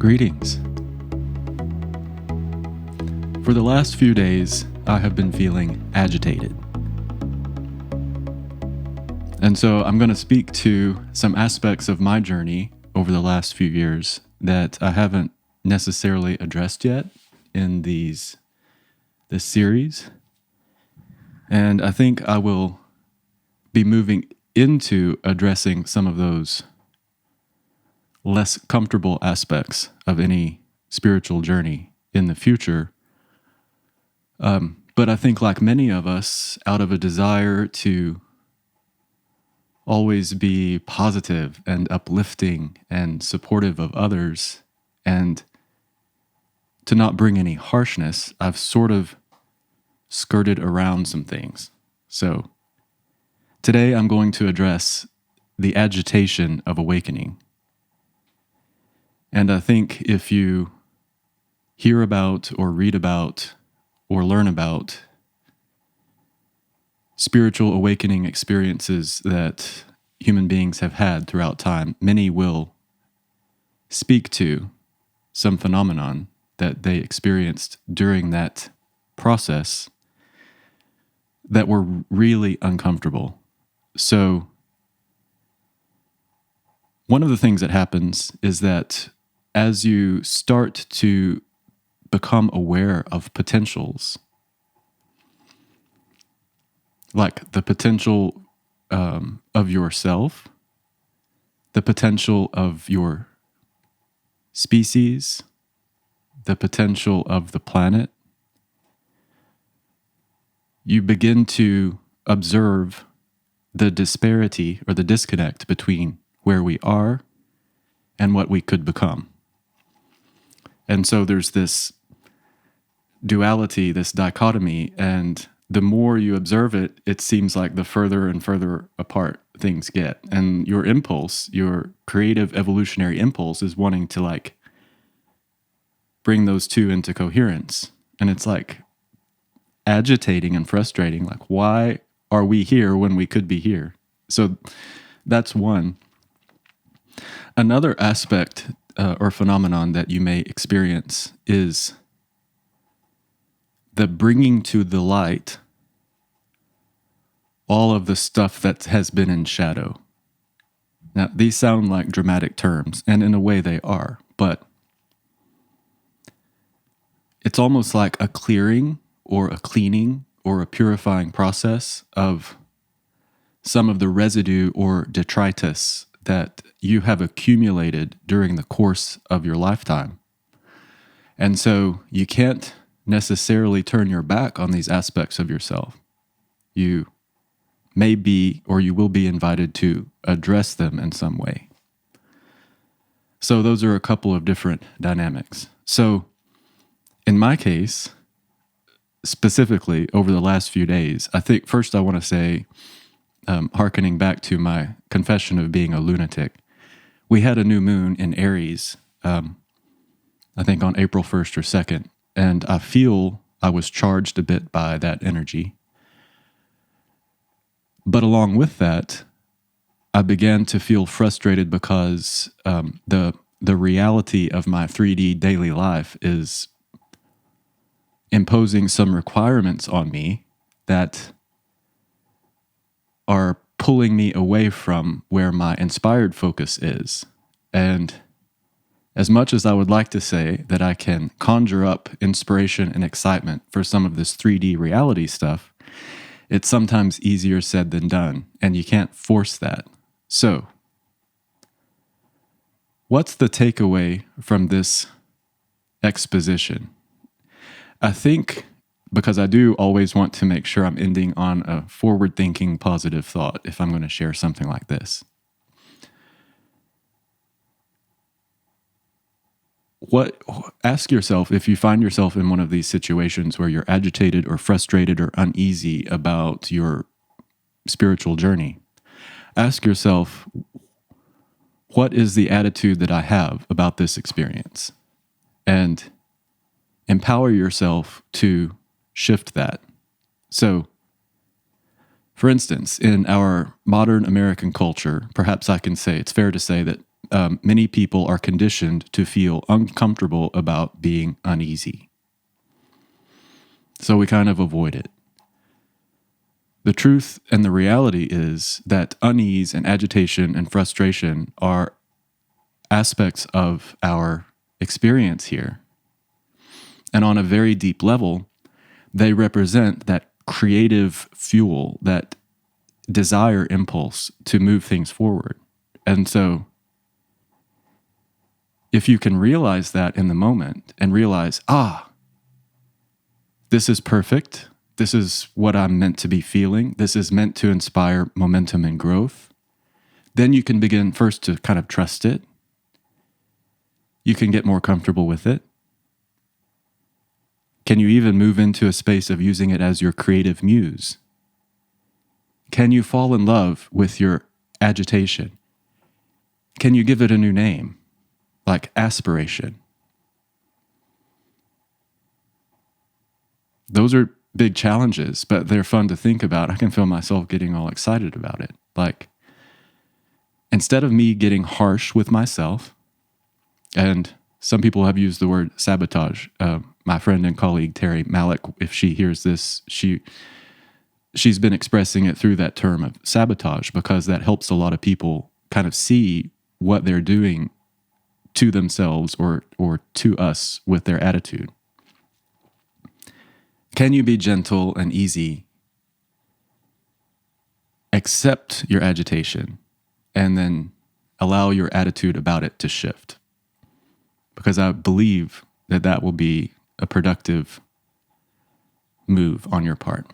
Greetings. For the last few days, I have been feeling agitated. And so I'm going to speak to some aspects of my journey over the last few years that I haven't necessarily addressed yet in this series. And I think I will be moving into addressing some of those less comfortable aspects of any spiritual journey in the future. But I think, like many of us, out of a desire to always be positive and uplifting and supportive of others and to not bring any harshness, I've sort of skirted around some things. So today I'm going to address the agitation of awakening. And I think if you hear about or read about or learn about spiritual awakening experiences that human beings have had throughout time, many will speak to some phenomenon that they experienced during that process that were really uncomfortable. So one of the things that happens is that as you start to become aware of potentials, like the potential of yourself, the potential of your species, the potential of the planet, you begin to observe the disparity or the disconnect between where we are and what we could become. And so there's this duality, this dichotomy, and the more you observe it, it seems like the further and further apart things get. And your impulse, your creative evolutionary impulse, is wanting to like bring those two into coherence. And it's like agitating and frustrating. Like, why are we here when we could be here? So that's one. Another aspect or phenomenon that you may experience is the bringing to the light all of the stuff that has been in shadow. Now, these sound like dramatic terms, and in a way they are, but it's almost like a clearing or a cleaning or a purifying process of some of the residue or detritus that you have accumulated during the course of your lifetime. And so you can't necessarily turn your back on these aspects of yourself. You may be, or you will be invited to address them in some way. So those are a couple of different dynamics. So in my case, specifically over the last few days, I think first I want to say, hearkening back to my confession of being a lunatic, we had a new moon in Aries, I think on April 1st or 2nd, and I feel I was charged a bit by that energy. But along with that, I began to feel frustrated because the reality of my 3D daily life is imposing some requirements on me that are pulling me away from where my inspired focus is. And as much as I would like to say that I can conjure up inspiration and excitement for some of this 3D reality stuff, it's sometimes easier said than done, and you can't force that. So, what's the takeaway from this exposition? I think, because I do always want to make sure I'm ending on a forward-thinking, positive thought if I'm going to share something like this. Ask yourself, if you find yourself in one of these situations where you're agitated or frustrated or uneasy about your spiritual journey, ask yourself, what is the attitude that I have about this experience? And empower yourself to shift that. So, for instance, in our modern American culture, perhaps I can say it's fair to say that many people are conditioned to feel uncomfortable about being uneasy. So we kind of avoid it. The truth and the reality is that unease and agitation and frustration are aspects of our experience here. And on a very deep level, they represent that creative fuel, that desire impulse to move things forward. And so if you can realize that in the moment and realize, this is perfect, this is what I'm meant to be feeling, this is meant to inspire momentum and growth, then you can begin first to kind of trust it. You can get more comfortable with it. Can you even move into a space of using it as your creative muse? Can you fall in love with your agitation? Can you give it a new name, like aspiration? Those are big challenges, but they're fun to think about. I can feel myself getting all excited about it. Like, instead of me getting harsh with myself, and some people have used the word sabotage. My friend and colleague, Terry Malik, if she hears this, she's been expressing it through that term of sabotage, because that helps a lot of people kind of see what they're doing to themselves or to us with their attitude. Can you be gentle and easy, accept your agitation, and then allow your attitude about it to shift? Because I believe that will be a productive move on your part.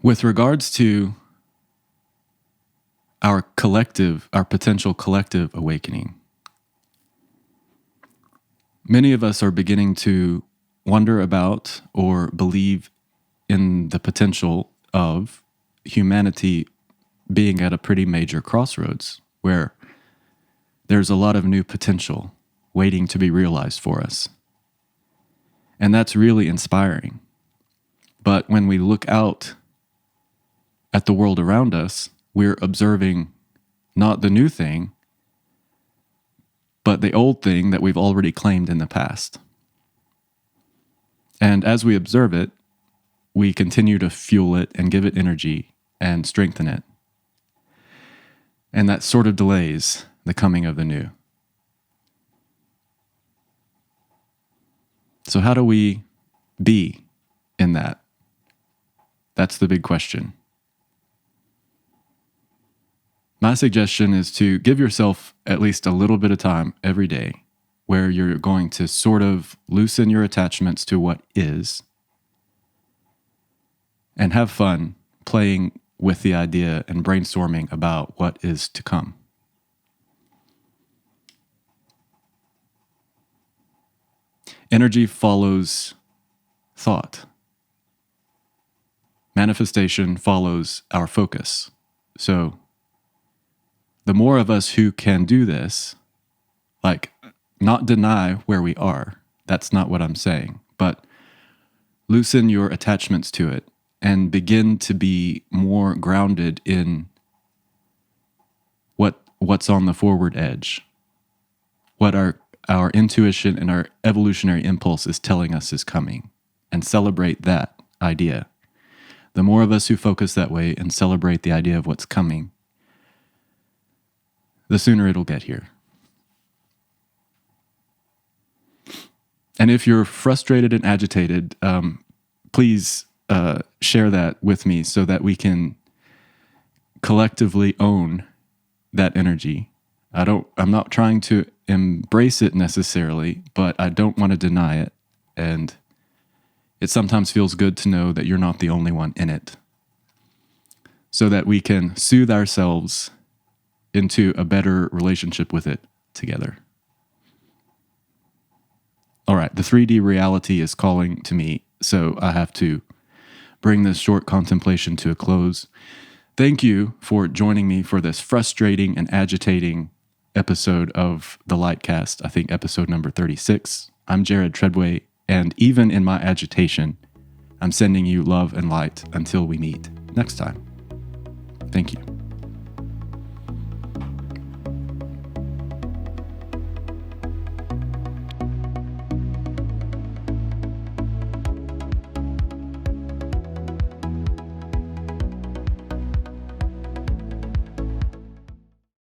With regards to our potential collective awakening, many of us are beginning to wonder about or believe in the potential of humanity being at a pretty major crossroads where there's a lot of new potential waiting to be realized for us. And that's really inspiring. But when we look out at the world around us, we're observing not the new thing, but the old thing that we've already claimed in the past. And as we observe it, we continue to fuel it and give it energy and strengthen it. And that sort of delays the coming of the new. So how do we be in that? That's the big question. My suggestion is to give yourself at least a little bit of time every day where you're going to sort of loosen your attachments to what is and have fun playing with the idea and brainstorming about what is to come. Energy follows thought. Manifestation follows our focus. So the more of us who can do this, like not deny where we are, that's not what I'm saying, but loosen your attachments to it and begin to be more grounded in what's on the forward edge, what our intuition and our evolutionary impulse is telling us is coming, and celebrate that idea. The more of us who focus that way and celebrate the idea of what's coming, the sooner it'll get here. And if you're frustrated and agitated, please share that with me so that we can collectively own that energy. I'm not trying to embrace it necessarily, but I don't want to deny it. And it sometimes feels good to know that you're not the only one in it, so that we can soothe ourselves into a better relationship with it together. All right, the 3D reality is calling to me, so I have to bring this short contemplation to a close. Thank you for joining me for this frustrating and agitating episode of the LightCast, I think episode number 36. I'm Jared Treadway, and even in my agitation, I'm sending you love and light until we meet next time. Thank you.